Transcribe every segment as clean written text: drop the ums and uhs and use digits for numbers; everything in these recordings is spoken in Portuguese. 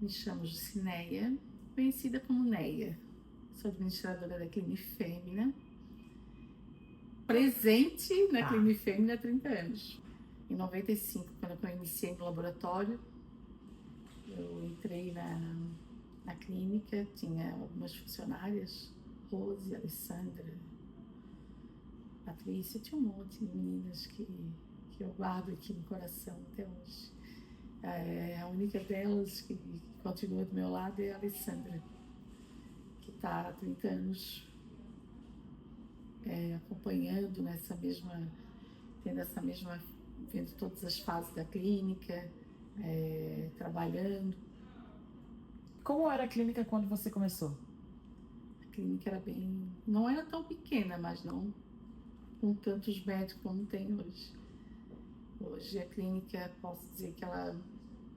Me chamo Jucineia, conhecida como Neia. Sou administradora da Clínica Fêmea, presente na Clínica Fêmea há 30 anos. Em 95, quando eu iniciei no laboratório, eu entrei na clínica, tinha algumas funcionárias, Rose, Alessandra, Patrícia, tinha um monte de meninas que eu guardo aqui no coração até hoje. A única delas que continua do meu lado é a Alessandra, que está há 30 anos acompanhando vendo todas as fases da clínica, trabalhando. Como era a clínica quando você começou? A clínica não era tão pequena, mas não com tantos médicos como tem hoje. Hoje a clínica, posso dizer que ela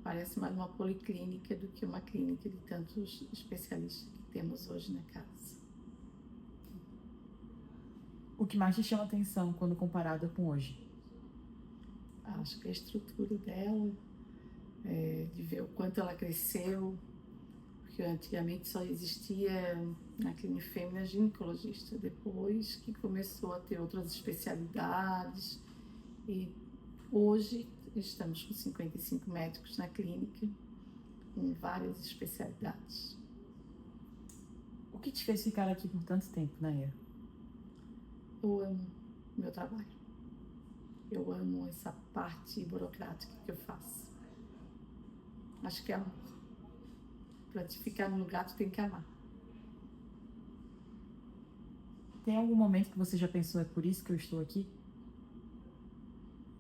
parece mais uma policlínica do que uma clínica de tantos especialistas que temos hoje na casa. O que mais te chama atenção quando comparada com hoje? Acho que a estrutura dela, de ver o quanto ela cresceu, porque antigamente só existia na Clínica Fêmea ginecologista, depois que começou a ter outras especialidades, e hoje estamos com 55 médicos na clínica, com várias especialidades. O que te fez ficar aqui por tanto tempo, Neia? Eu amo meu trabalho. Eu amo essa parte burocrática que eu faço. Acho que é amor. Para te ficar no lugar, tu tem que amar. Tem algum momento que você já pensou, é por isso que eu estou aqui?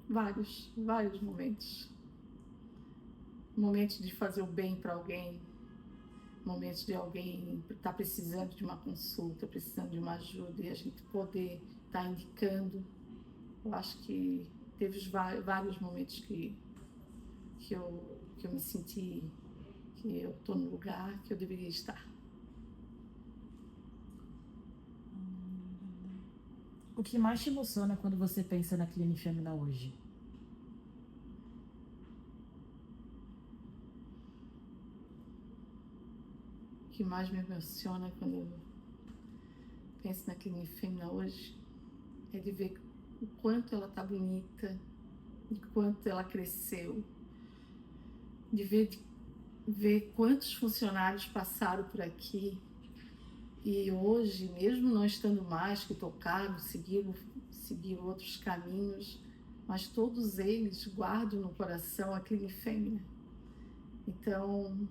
Vários momentos. Momentos de fazer o bem para alguém. Momentos de alguém estar precisando de uma consulta, precisando de uma ajuda e a gente poder estar indicando. Eu acho que teve vários momentos que eu me senti que eu estou no lugar que eu deveria estar. O que mais te emociona quando você pensa na Clínica Fêmea hoje? O que mais me emociona quando eu penso na Clínica Fêmea hoje é de ver o quanto ela está bonita, de quanto ela cresceu, de ver quantos funcionários passaram por aqui e hoje, mesmo não estando mais, que tocaram, seguiram outros caminhos, mas todos eles guardam no coração a Clínica Fêmea. Então,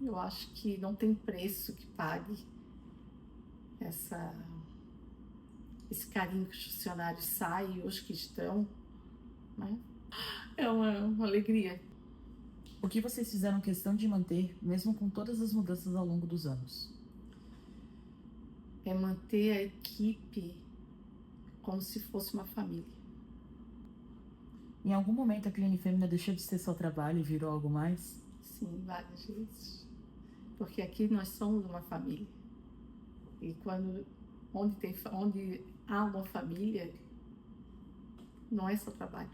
eu acho que não tem preço que pague esse carinho que os funcionários saem e os que estão, né? É uma alegria. O que vocês fizeram questão de manter, mesmo com todas as mudanças ao longo dos anos? É manter a equipe como se fosse uma família. Em algum momento a Clínica Fêmea deixou de ser só trabalho e virou algo mais? Sim, várias vezes. Porque aqui nós somos uma família. E onde há uma família, não é só trabalho.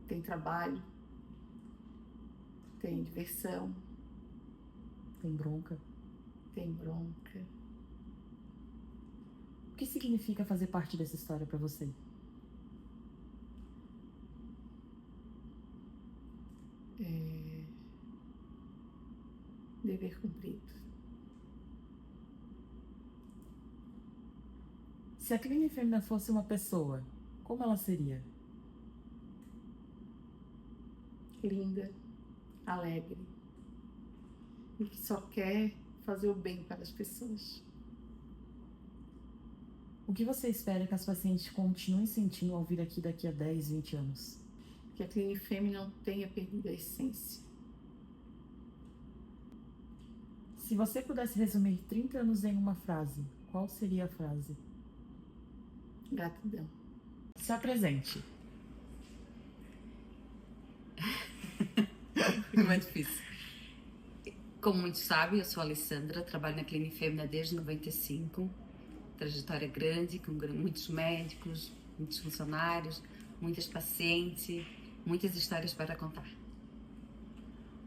Tem trabalho, tem diversão, Tem bronca. tem bronca. O que significa fazer parte dessa história para você? Dever cumprido. Se a Clínica Fêmea fosse uma pessoa, como ela seria? Linda, alegre e que só quer fazer o bem para as pessoas. O que você espera que as pacientes continuem sentindo ao vir aqui daqui a 10, 20 anos? Que a Clínica Fêmea não tenha perdido a essência. Se você pudesse resumir 30 anos em uma frase, qual seria a frase? Gratidão. Se apresente. Não é difícil. Como muitos sabem, eu sou a Alessandra, trabalho na Clínica Fêmea desde 95. Trajetória grande, com muitos médicos, muitos funcionários, muitas pacientes, muitas histórias para contar.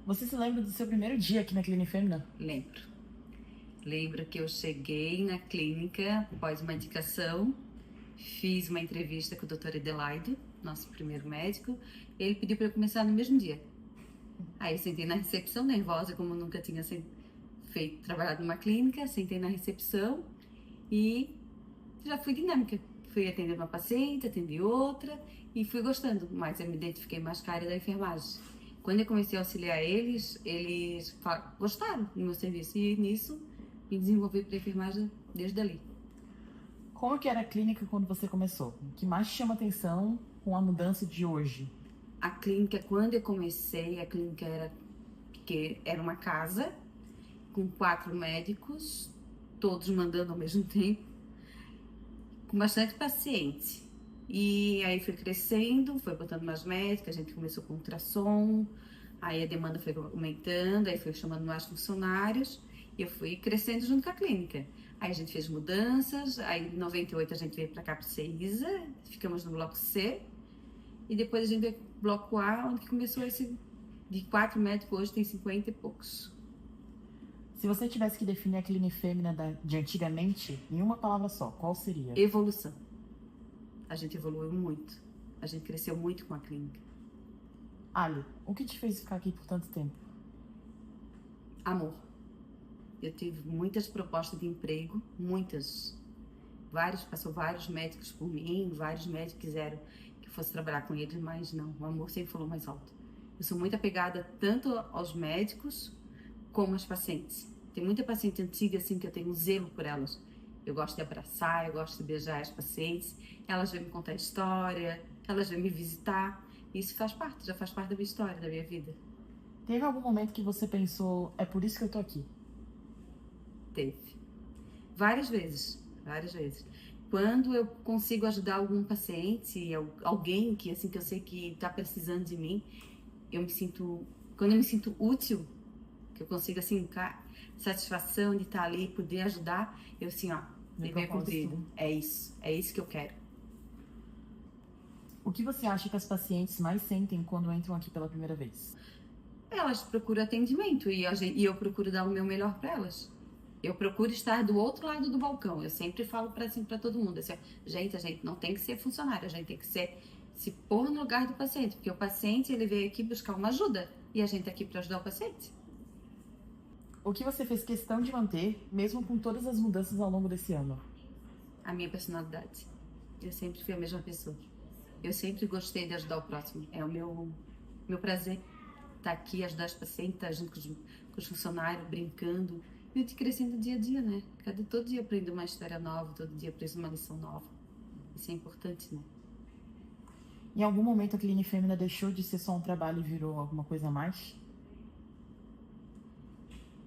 Você se lembra do seu primeiro dia aqui na Clínica Fêmea? Lembro. Lembro que eu cheguei na clínica após uma indicação, fiz uma entrevista com o Dr. Edelaido, nosso primeiro médico. Ele pediu para eu começar no mesmo dia. Aí eu sentei na recepção, nervosa, como nunca tinha trabalhado numa clínica, sentei na recepção e já fui dinâmica. Fui atender uma paciente, atendi outra e fui gostando, mas eu me identifiquei mais com a área da enfermagem. Quando eu comecei a auxiliar eles gostaram do meu serviço e nisso me desenvolvi para a enfermagem desde ali. Como que era a clínica quando você começou? O que mais te chama atenção com a mudança de hoje? A clínica, quando eu comecei, a clínica era uma casa com 4 médicos, todos mandando ao mesmo tempo, com bastante paciente. E aí foi crescendo, foi botando mais médicos, a gente começou com ultrassom, aí a demanda foi aumentando, aí foi chamando mais funcionários, e eu fui crescendo junto com a clínica. Aí a gente fez mudanças, aí em 98 a gente veio para cá para CEISA, ficamos no bloco C, e depois a gente veio pro bloco A, onde começou esse de 4 médicos, hoje tem 50 e poucos. Se você tivesse que definir a Clínica Fêmea de antigamente em uma palavra só, qual seria? Evolução. A gente evoluiu muito. A gente cresceu muito com a clínica. Ali, o que te fez ficar aqui por tanto tempo? Amor. Eu tive muitas propostas de emprego, muitas. Passou vários médicos por mim, vários médicos quiseram que eu fosse trabalhar com eles, mas não, o amor sempre falou mais alto. Eu sou muito apegada tanto aos médicos como aos pacientes. Tem muita paciente antiga assim que eu tenho um zelo por elas. Eu gosto de abraçar, eu gosto de beijar as pacientes, elas vêm me contar história, elas vêm me visitar. Isso já faz parte da minha história, da minha vida. Teve algum momento que você pensou, é por isso que eu tô aqui? Teve. Várias vezes, várias vezes. Quando eu consigo ajudar algum paciente, alguém que assim que eu sei que está precisando de mim, quando eu me sinto útil, que eu consigo assim, satisfação de estar ali, poder ajudar, eu assim, dever cumprido. É isso que eu quero. O que você acha que as pacientes mais sentem quando entram aqui pela primeira vez? Elas procuram atendimento e eu procuro dar o meu melhor para elas. Eu procuro estar do outro lado do balcão. Eu sempre falo para todo mundo assim, gente, a gente não tem que ser funcionário, a gente tem que se pôr no lugar do paciente, porque o paciente ele veio aqui buscar uma ajuda e a gente tá aqui para ajudar o paciente. O que você fez questão de manter, mesmo com todas as mudanças ao longo desse ano? A minha personalidade. Eu sempre fui a mesma pessoa. Eu sempre gostei de ajudar o próximo. É o meu prazer estar aqui, ajudar os pacientes, estar junto com os funcionários, brincando. E eu te crescendo dia a dia, né? Todo dia eu aprendo uma história nova, todo dia eu aprendo uma lição nova. Isso é importante, né? Em algum momento a Clínica Fêmea deixou de ser só um trabalho e virou alguma coisa a mais?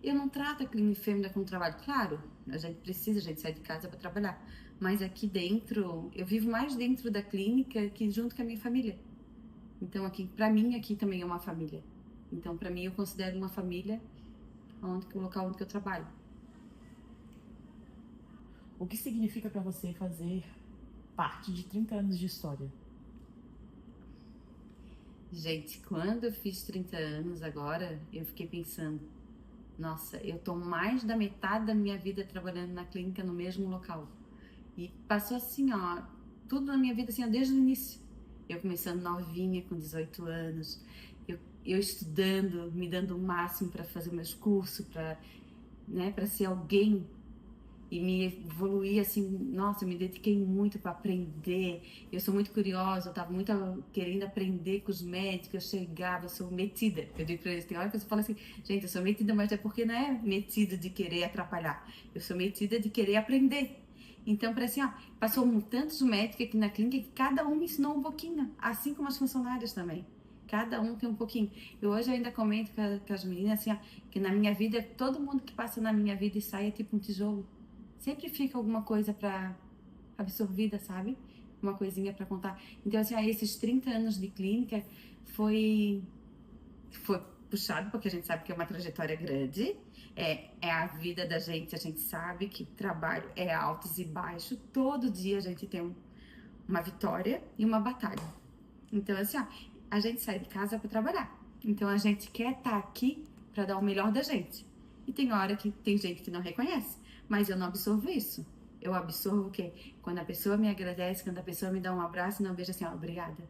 Eu não trato a Clínica Fêmea como trabalho. Claro, a gente sai de casa para trabalhar. Mas aqui dentro, eu vivo mais dentro da clínica que junto com a minha família. Então, para mim, aqui também é uma família. Então, para mim, eu considero uma família o local onde eu trabalho. O que significa para você fazer parte de 30 anos de história? Gente, quando eu fiz 30 anos agora, eu fiquei pensando, nossa, eu tô mais da metade da minha vida trabalhando na clínica no mesmo local. E passou assim, tudo na minha vida assim, desde o início. Eu começando novinha, com 18 anos, eu estudando, me dando o máximo para fazer meus cursos, para ser alguém e me evoluir assim. Nossa, eu me dediquei muito para aprender. Eu sou muito curiosa, eu estava muito querendo aprender com os médicos. Eu chegava, eu sou metida. Eu digo para eles, tem hora que você fala assim, gente, eu sou metida, mas é porque não é metida de querer atrapalhar. Eu sou metida de querer aprender. Então, parece assim, passou tantos médicos aqui na clínica que cada um me ensinou um pouquinho, assim como as funcionárias também. Cada um tem um pouquinho. Eu hoje ainda comento com as meninas assim, que na minha vida, todo mundo que passa na minha vida e sai é tipo um tijolo. Sempre fica alguma coisa para absorvida, sabe? Uma coisinha para contar. Então, assim, esses 30 anos de clínica foi puxado, porque a gente sabe que é uma trajetória grande. É a vida da gente, a gente sabe que trabalho é altos e baixos. Todo dia a gente tem uma vitória e uma batalha. Então, assim, a gente sai de casa para trabalhar. Então a gente quer estar aqui para dar o melhor da gente. E tem hora que tem gente que não reconhece, mas eu não absorvo isso. Eu absorvo o quê? Quando a pessoa me agradece, quando a pessoa me dá um abraço, não vejo assim, ó, obrigada.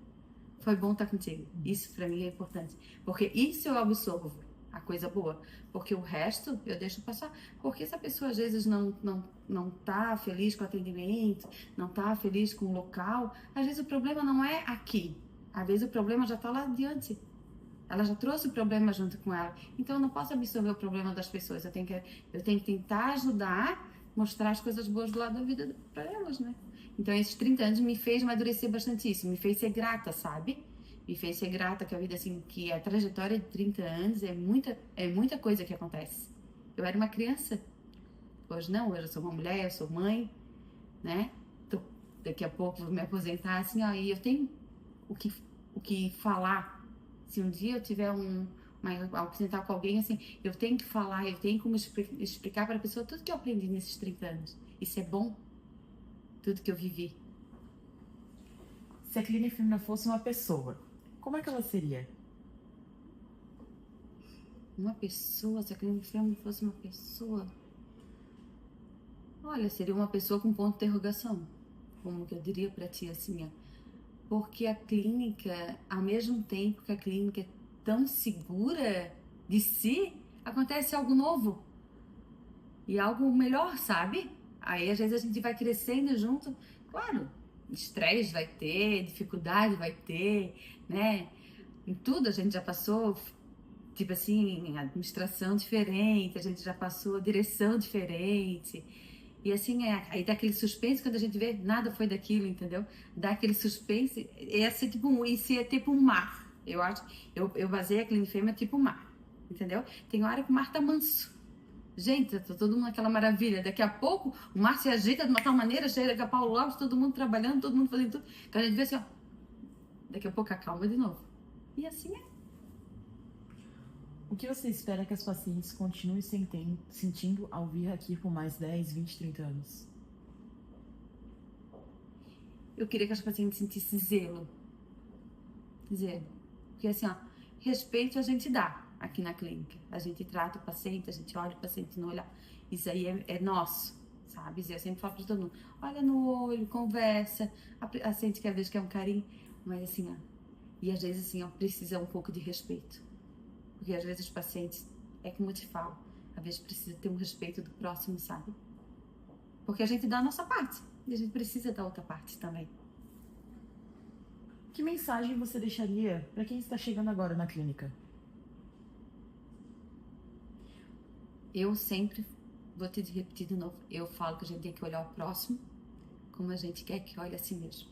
Foi bom estar contigo. Isso para mim é importante. Porque isso eu absorvo, a coisa boa. Porque o resto eu deixo passar. Porque se a pessoa às vezes não tá feliz com o atendimento, não tá feliz com o local, às vezes o problema não é aqui. Às vezes o problema já tá lá adiante. Ela já trouxe o problema junto com ela. Então eu não posso absorver o problema das pessoas. Eu tenho que tentar ajudar, mostrar as coisas boas do lado da vida para elas, né? Então esses 30 anos me fez amadurecer bastante isso. Me fez ser grata, sabe? Me fez ser grata que a vida, assim, que a trajetória de 30 anos é muita coisa que acontece. Eu era uma criança. Hoje não, hoje eu sou uma mulher, eu sou mãe, né? Daqui a pouco vou me aposentar, assim, ó, e eu tenho o que falar. Se um dia eu tiver apresentar com alguém, assim, eu tenho que falar, eu tenho como explicar para a pessoa tudo que eu aprendi nesses 30 anos. Isso é bom, tudo que eu vivi. Se a Clínica Femina fosse uma pessoa, como é que ela seria? Uma pessoa, se a Clínica Femina fosse uma pessoa... Olha, seria uma pessoa com ponto de interrogação. Como que eu diria para ti, assim, ó. Porque a clínica, ao mesmo tempo que a clínica é tão segura de si, acontece algo novo e algo melhor, sabe? Aí às vezes a gente vai crescendo junto, claro, estresse vai ter, dificuldade vai ter, né? Em tudo a gente já passou, tipo assim, administração diferente, a gente já passou direção diferente. E assim, aí dá aquele suspense quando a gente vê, nada foi daquilo, entendeu? Dá aquele suspense, isso é tipo um mar. Eu acho, eu baseei a Clínica Fêmea tipo um mar, entendeu? Tem hora que o mar tá manso. Gente, tá todo mundo naquela maravilha. Daqui a pouco, o mar se agita de uma tal maneira, chega a Paulo Lopes, todo mundo trabalhando, todo mundo fazendo tudo. Que a gente vê assim, ó, daqui a pouco acalma de novo. E assim é. O que você espera que as pacientes continuem sentindo ao vir aqui por mais 10, 20, 30 anos? Eu queria que as pacientes sentissem zelo. Zelo. Porque assim, ó, respeito a gente dá aqui na clínica. A gente trata o paciente, a gente olha o paciente no olhar. Isso aí é nosso, sabe? Eu sempre falo para todo mundo, olha no olho, conversa. A paciente quer ver que é um carinho. Mas assim, ó, e às vezes assim, ó, precisa um pouco de respeito. Porque às vezes os pacientes, é como eu te falo, às vezes precisa ter um respeito do próximo, sabe? Porque a gente dá a nossa parte e a gente precisa da outra parte também. Que mensagem você deixaria para quem está chegando agora na clínica? Eu sempre, vou te repetir de novo, eu falo que a gente tem que olhar o próximo como a gente quer que olhe a si mesmo.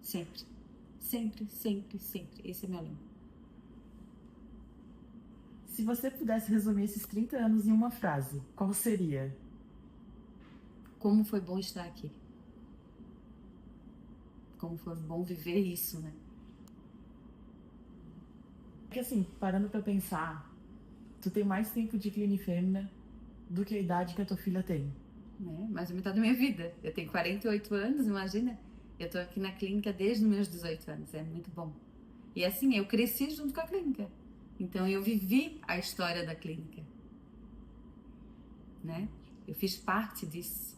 Sempre. Sempre, sempre, sempre. Esse é meu lema. Se você pudesse resumir esses 30 anos em uma frase, qual seria? Como foi bom estar aqui. Como foi bom viver isso, né? Porque assim, parando pra pensar, tu tem mais tempo de Clínica Fêmea do que a idade que a tua filha tem. Mais ou metade da minha vida. Eu tenho 48 anos, imagina. Eu tô aqui na clínica desde os meus 18 anos. É muito bom. E assim, eu cresci junto com a clínica. Então eu vivi a história da clínica, né? Eu fiz parte disso.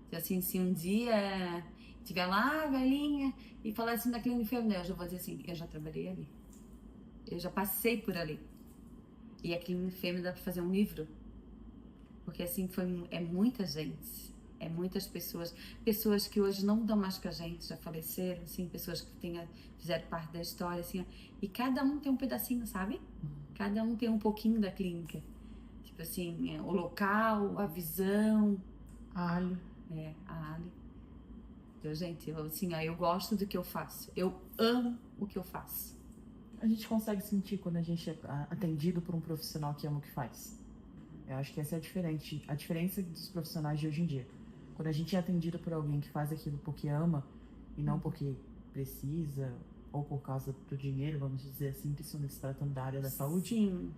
Então, assim, se um dia estiver lá, velhinha, e falar assim da Clínica Fêmea, eu já vou dizer assim, eu já trabalhei ali. Eu já passei por ali. E a Clínica Fêmea dá para fazer um livro. Porque assim, é muita gente. É muitas pessoas. Pessoas que hoje não dão mais com a gente, já faleceram, assim, pessoas que fizeram parte da história, assim. E cada um tem um pedacinho, sabe? Cada um tem um pouquinho da clínica. Tipo assim, o local, a visão. A Ali. A Ali. Então, gente, eu gosto do que eu faço. Eu amo o que eu faço. A gente consegue sentir quando a gente é atendido por um profissional que ama o que faz. Eu acho que essa é a diferença dos profissionais de hoje em dia. Quando a gente é atendido por alguém que faz aquilo porque ama e não porque precisa ou por causa do dinheiro, vamos dizer assim, principalmente se tratando da área da saúde. Sim.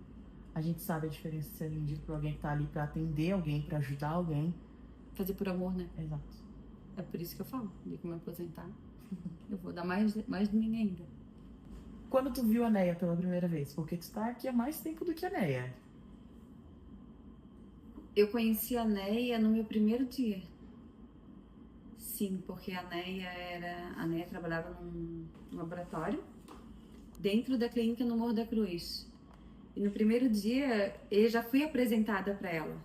A gente sabe a diferença de ser atendido por alguém que tá ali para atender alguém, para ajudar alguém. Fazer por amor, né? Exato. É por isso que eu falo, de que me aposentar, eu vou dar mais de mim ainda. quando tu viu a Neia pela primeira vez? Porque tu tá aqui há mais tempo do que a Neia. Eu conheci a Neia no meu primeiro dia. Sim, porque a Neia trabalhava num laboratório dentro da clínica no Morro da Cruz. E no primeiro dia eu já fui apresentada para ela.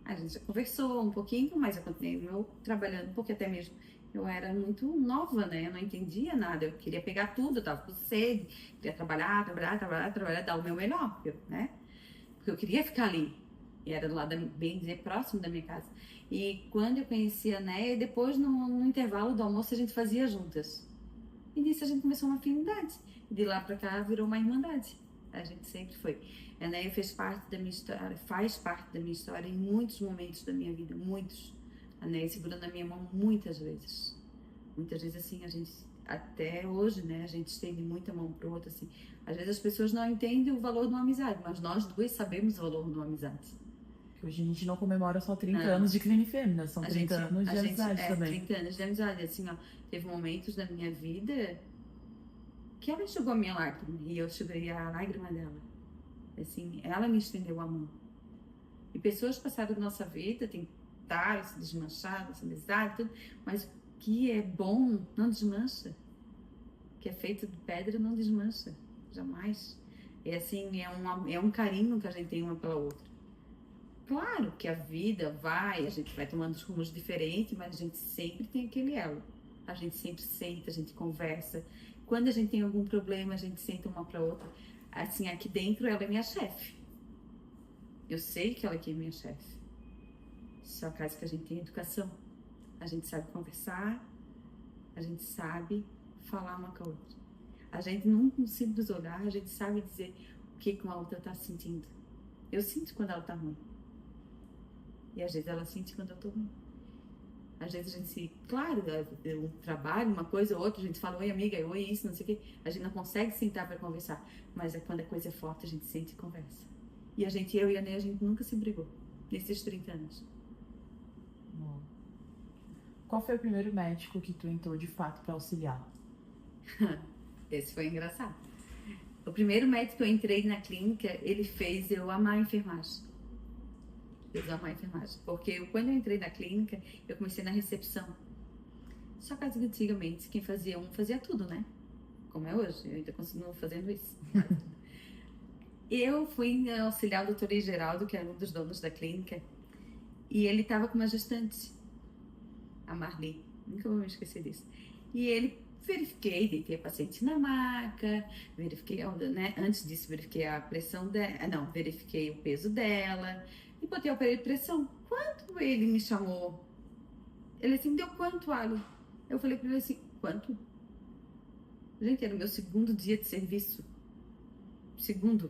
A gente já conversou um pouquinho, mas eu continuei trabalhando, porque até mesmo eu era muito nova, né? Eu não entendia nada, eu queria pegar tudo, eu tava com sede, queria trabalhar, dar o meu melhor, né? Porque eu queria ficar ali. E era lá, bem dizer, próximo da minha casa. E quando eu conheci a Neia, depois no intervalo do almoço a gente fazia juntas. E nisso a gente começou uma afinidade. E de lá pra cá virou uma irmandade. A gente sempre foi. A Neia faz parte da minha história em muitos momentos da minha vida, muitos. A Neia segurando a minha mão muitas vezes. Muitas vezes assim, a gente, até hoje, né, a gente estende muita mão pro outro, assim. Às vezes as pessoas não entendem o valor de uma amizade, mas nós duas sabemos o valor de uma amizade. Hoje a gente não comemora só 30 anos de Clínica Fêmea, são 30 anos de amizade também. 30 anos de amizade, assim, ó. Teve momentos da minha vida que ela enxugou a minha lágrima e eu enxuguei a lágrima dela. Assim, ela me estendeu a mão. E pessoas passaram da nossa vida, tentaram se desmanchar, nossa amizade, tudo, mas o que é bom não desmancha. O que é feito de pedra não desmancha, jamais. É assim, é um carinho que a gente tem uma pela outra. Claro que a vida a gente vai tomando os rumos diferentes, mas a gente sempre tem aquele elo. A gente sempre senta, a gente conversa. Quando a gente tem algum problema, a gente senta uma pra outra. Assim, aqui dentro ela é minha chefe. Eu sei que ela aqui é minha chefe. Só caso que a gente tem educação. A gente sabe conversar, a gente sabe falar uma com a outra. A gente não simples olhar, a gente sabe dizer o que uma outra tá sentindo. Eu sinto quando ela tá ruim. E às vezes ela sente quando eu tô ruim. Às vezes a gente claro, eu trabalho, uma coisa ou outra, a gente fala, oi amiga, oi isso, não sei o quê. A gente não consegue sentar para conversar. Mas quando a coisa é forte, a gente sente e conversa. E eu e a Ney, a gente nunca se brigou. Nesses 30 anos. Qual foi o primeiro médico que tu entrou de fato para auxiliar? Esse foi engraçado. O primeiro médico que eu entrei na clínica, ele fez eu amar a enfermagem. Porque quando eu entrei na clínica, eu comecei na recepção. Só que antigamente, quem fazia tudo, né? Como é hoje, eu ainda continuo fazendo isso. Eu fui auxiliar o Dr. Geraldo, que era um dos donos da clínica, e ele estava com uma gestante, a Marli, nunca vou me esquecer disso. E ele deitei a paciente na maca, verifiquei, né? Antes disso, verifiquei a pressão dela, verifiquei o peso dela, e botei o aparelho de pressão. Quando ele me chamou, ele assim, deu quanto, Ali? Eu falei pra ele assim, quanto? Gente, era o meu segundo dia de serviço. Segundo.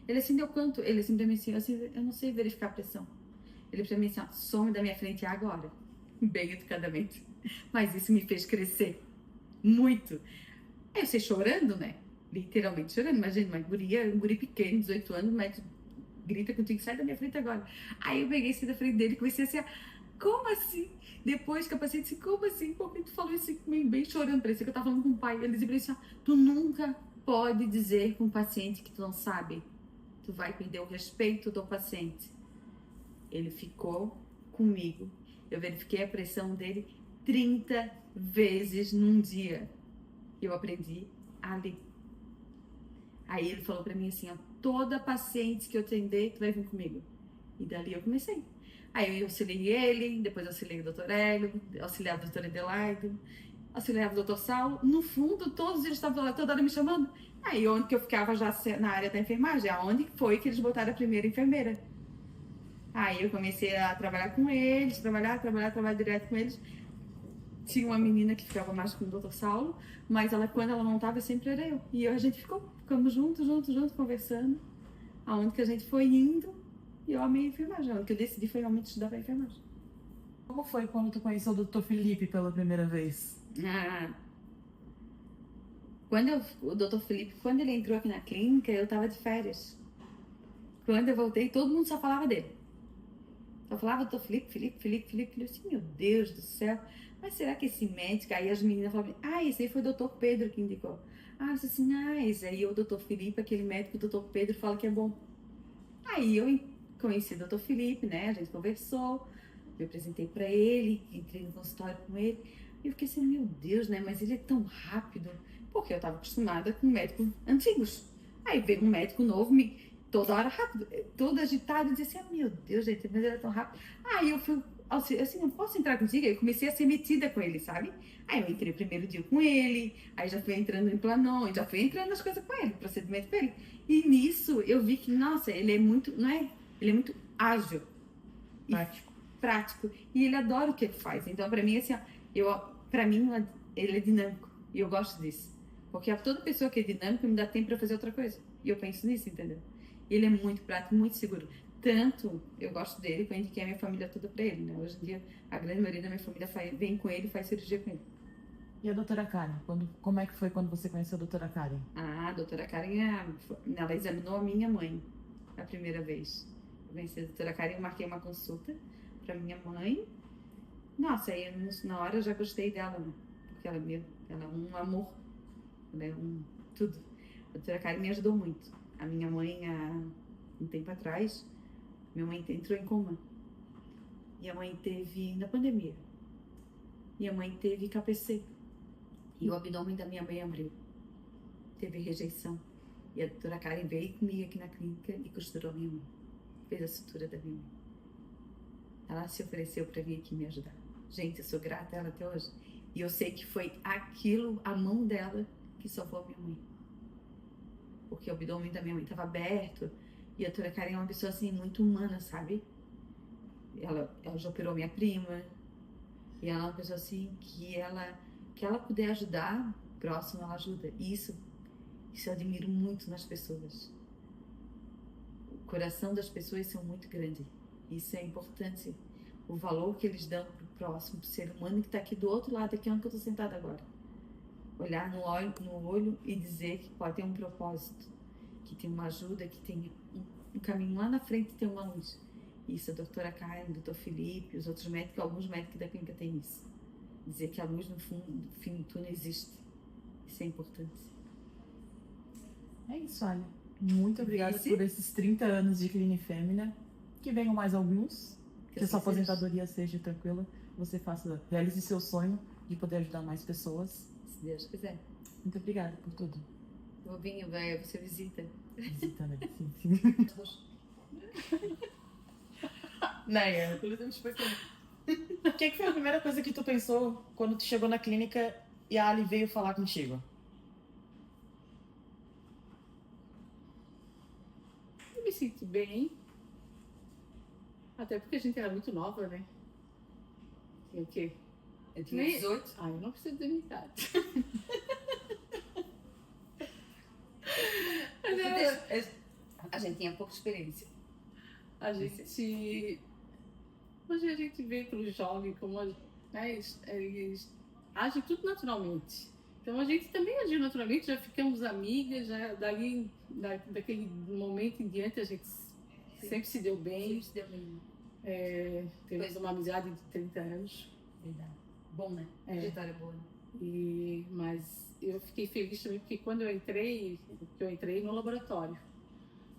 Ele assim, deu quanto? Ele assim pra mim assim, eu não sei verificar a pressão. Ele pra mim assim, ó, some da minha frente agora. Bem educadamente. Mas isso me fez crescer. Muito. Aí eu sei chorando, né? Literalmente chorando. Imagina, um guri pequeno, 18 anos, mas grita contigo, sai da minha frente agora. Aí eu peguei assim da frente dele e comecei assim, como assim? Depois que a paciente disse, como assim? Por que tu falou isso comigo, bem chorando? Parecia que eu tava falando com o pai. Ele dizia pra ele assim, tu nunca pode dizer com um paciente que tu não sabe. Tu vai perder o respeito do paciente. Ele ficou comigo. Eu verifiquei a pressão dele 30 vezes num dia. Eu aprendi ali. Aí ele falou pra mim assim, ó, toda paciente que eu atender, tu vai vir comigo. E dali eu comecei. Aí eu auxiliei ele, depois auxiliei o Dr. Hélio, auxiliava o Dr. Adelaido, auxiliava o Dr. Saulo. No fundo, todos eles estavam lá, toda hora me chamando. Aí onde que eu ficava já na área da enfermagem, aonde foi que eles botaram a primeira enfermeira. Aí eu comecei a trabalhar com eles, trabalhar direto com eles. Tinha uma menina que ficava mais com o Dr. Saulo, mas quando ela não estava, sempre era eu. E a gente ficamos juntos, conversando. Aonde que a gente foi indo, e eu amei a enfermagem. Aonde que eu decidi foi realmente estudar para enfermagem. Como foi quando tu conheceu o Dr. Felipe pela primeira vez? O Dr. Felipe, quando ele entrou aqui na clínica, eu estava de férias. Quando eu voltei, todo mundo só falava dele. Só falava Dr. Felipe. Eu assim, meu Deus do céu. Mas será que esse médico... Aí as meninas falavam, esse aí foi o Dr. Pedro que indicou. eu disse assim, esse aí é o Dr. Felipe, aquele médico, o Dr. Pedro fala que é bom. Aí eu conheci o Dr. Felipe, né? A gente conversou, eu apresentei pra ele, entrei no consultório com ele. E eu fiquei assim, meu Deus, né? Mas ele é tão rápido. Porque eu tava acostumada com médicos antigos. Aí veio um médico novo, toda hora rápido, todo agitado, e disse assim, meu Deus, gente, mas ele é tão rápido. Aí eu fui, assim, não posso entrar contigo? Aí eu comecei a ser metida com ele, sabe? Aí eu entrei o primeiro dia com ele, aí já fui entrando em planões, já fui entrando nas coisas com ele, procedimento com ele. E nisso eu vi que, nossa, ele é muito, não é? Ele é muito ágil. Prático. E ele adora o que ele faz. Então, pra mim, assim, pra mim, ele é dinâmico. E eu gosto disso. Porque toda pessoa que é dinâmica me dá tempo pra fazer outra coisa. E eu penso nisso, entendeu? Ele é muito prático, muito seguro. Tanto eu gosto dele que eu indiquei a minha família toda pra ele, né? Hoje em dia, a grande maioria da minha família vem com ele e faz cirurgia com ele. E a doutora Karen? Como é que foi quando você conheceu a doutora Karen? A doutora Karen, ela examinou a minha mãe a primeira vez. Eu conheci a doutora Karen, eu marquei uma consulta pra minha mãe. Nossa, aí na hora eu já gostei dela, né? Porque ela é um amor. Ela é tudo. A doutora Karen me ajudou muito. A minha mãe, há um tempo atrás, minha mãe entrou em coma. E a mãe teve, na pandemia, e a mãe teve KPC. E o abdômen da minha mãe abriu. Teve rejeição. E a doutora Karen veio comigo aqui na clínica e costurou a minha mãe. Fez a sutura da minha mãe. Ela se ofereceu para vir aqui me ajudar. Gente, eu sou grata a ela até hoje. E eu sei que foi aquilo, a mão dela, que salvou a minha mãe. Porque o abdômen da minha mãe estava aberto. E a doutora Karen é uma pessoa assim, muito humana, sabe? Ela já operou minha prima. E ela é uma pessoa assim, que ela puder ajudar, próximo ela ajuda. E isso eu admiro muito nas pessoas. O coração das pessoas são muito grande. Isso é importante. O valor que eles dão pro próximo, pro ser humano que está aqui do outro lado, aqui onde eu estou sentada agora. Olhar no olho e dizer que pode ter um propósito, que tem uma ajuda, que tem um caminho lá na frente, tem uma luz. Isso, a doutora Karen, o doutor Felipe, os outros médicos, alguns médicos da clínica têm isso. Dizer que a luz no fim do túnel existe. Isso é importante. É isso, olha. Muito obrigada por esses 30 anos de Clínica Fêmea. Que venham mais alguns. Que a sua aposentadoria seja tranquila. Você realize seu sonho de poder ajudar mais pessoas. Se Deus quiser. Muito obrigada por tudo. Vou vir, você visita. Visita, né? Sim. Neia, o que foi a primeira coisa que tu pensou quando tu chegou na clínica e a Ali veio falar contigo? Eu me sinto bem. Até porque a gente era muito nova, né? Tinha o quê? Eu tinha 18. Eu não preciso de minha idade. A gente tinha pouca experiência. Hoje a gente vê para os jovens como eles agem tudo naturalmente. Então a gente também agiu naturalmente, já ficamos amigas, já daquele momento em diante a gente sempre se deu bem. Sempre se deu bem. Temos uma amizade de 30 anos. Verdade. Bom, né? Trajetória boa. Mas eu fiquei feliz também porque quando eu entrei no laboratório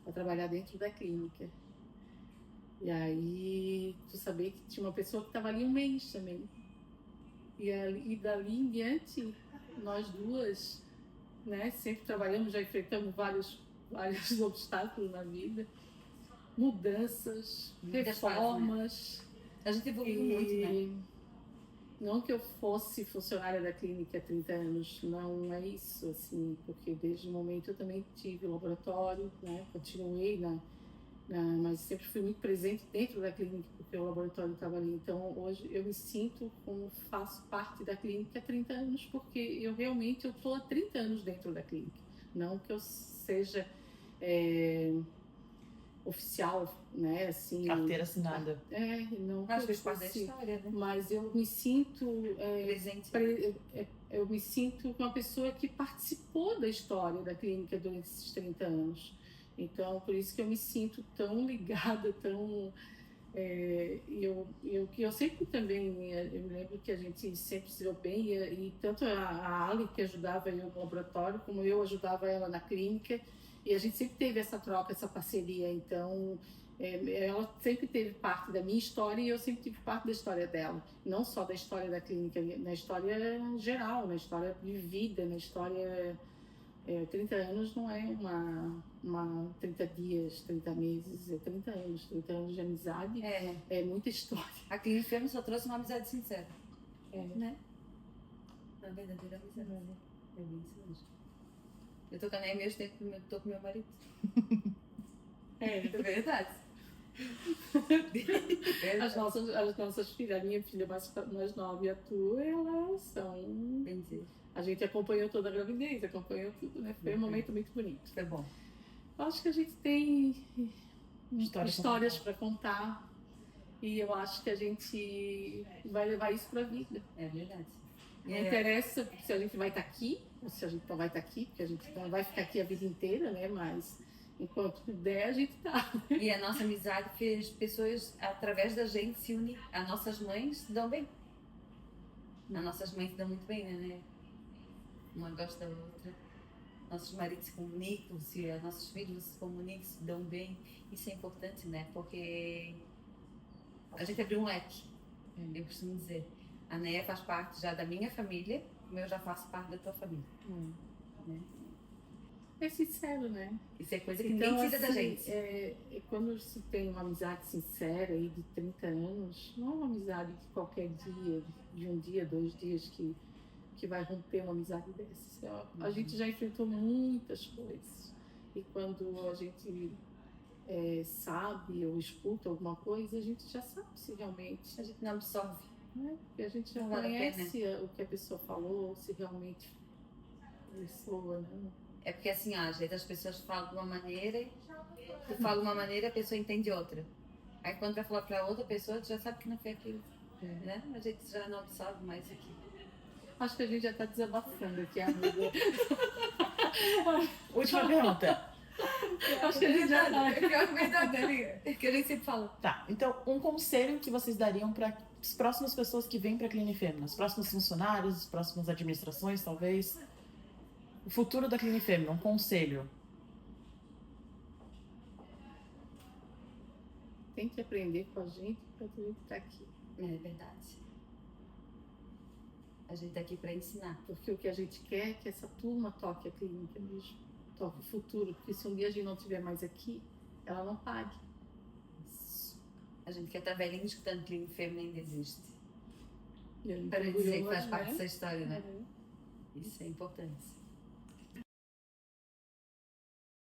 para trabalhar dentro da clínica. E aí, tu sabia que tinha uma pessoa que estava ali um mês também. E dali em diante, nós duas, né, sempre trabalhamos, já enfrentamos vários obstáculos na vida, mudanças, reformas. A gente evoluiu muito, né? Não que eu fosse funcionária da clínica há 30 anos, não é isso, assim, porque desde o momento eu também tive laboratório, né, continuei mas sempre fui muito presente dentro da clínica, porque o laboratório estava ali. Então, hoje eu me sinto como faço parte da clínica há 30 anos, porque eu estou há 30 anos dentro da clínica. Não que eu seja oficial, né, assim... Carteira assinada. Não. Acho que faz parte da história, né? Mas eu me sinto... presente. Eu me sinto uma pessoa que participou da história da clínica durante esses 30 anos. Então, por isso que eu me sinto tão ligada, tão Eu sempre também, eu me lembro que a gente sempre se deu bem, e tanto a Ali, que ajudava eu no laboratório, como eu ajudava ela na clínica, e a gente sempre teve essa troca, essa parceria. Então, ela sempre teve parte da minha história e eu sempre tive parte da história dela, não só da história da clínica, na história geral, na história de vida, na história. 30 anos não é uma 30 dias, 30 meses, 30 anos. 30 anos de amizade é muita história. A Clínica Fêmea só trouxe uma amizade sincera. Né? Uma verdadeira amizade. É bem isso mesmo. Eu tô com a Néia mesmo tempo que eu tô com meu marido. É verdade. As nossas filhas, a minha filha mais nova e a tua, elas são... Bem dizer. A gente acompanhou toda a gravidez, acompanhou tudo, né? Foi um momento muito bonito. Foi bom. Eu acho que a gente tem histórias para contar e eu acho que a gente vai levar isso para a vida. É verdade. Não interessa se a gente vai estar aqui ou se a gente não vai estar aqui, porque a gente não vai ficar aqui a vida inteira, né? Mas enquanto puder, a gente tá. E a nossa amizade fez pessoas, através da gente, se unir. As nossas mães se dão bem. As nossas mães se dão muito bem, né? Uma gosta da outra. Nossos maridos se comunicam, se os nossos filhos se comunicam, se dão bem. Isso é importante, né? Porque a gente abriu um leque, eu costumo dizer. A Néia faz parte já da minha família, como eu já faço parte da tua família. Né? É sincero, né? Isso é coisa que ninguém tira da gente. Quando se tem uma amizade sincera aí de 30 anos, não é uma amizade de qualquer dia, de um dia, 2 dias que vai romper uma amizade dessas. A gente já enfrentou muitas coisas. E quando a gente sabe ou escuta alguma coisa, a gente já sabe se realmente... A gente não absorve. Né? Porque a gente já conhece o que a pessoa falou, se realmente ressoa, né? É porque assim, às vezes as pessoas falam de uma maneira, tu fala de uma maneira, a pessoa entende outra. Aí quando vai falar para outra pessoa, tu já sabe que não foi aquilo. Né? A gente já não absorve mais aquilo. Acho que a gente já está desabafando aqui, amiga. Última pergunta. Acho que a gente já tá. É verdade, amiga. É que a gente sempre fala. Tá, então um conselho que vocês dariam para as próximas pessoas que vêm para a Clínica Fêmea, os próximos funcionários, as próximas administrações, talvez. O futuro da Clínica Fêmea, um conselho. Tem que aprender com a gente para a gente estar aqui. É verdade. A gente está aqui para ensinar. Porque o que a gente quer é que essa turma toque a clínica mesmo, toque o futuro, porque se um dia a gente não estiver mais aqui, ela não pague. A gente quer estar velhinho escutando Clínica Fêmea ainda existe. Para dizer que faz parte dessa história, né? Isso é importante.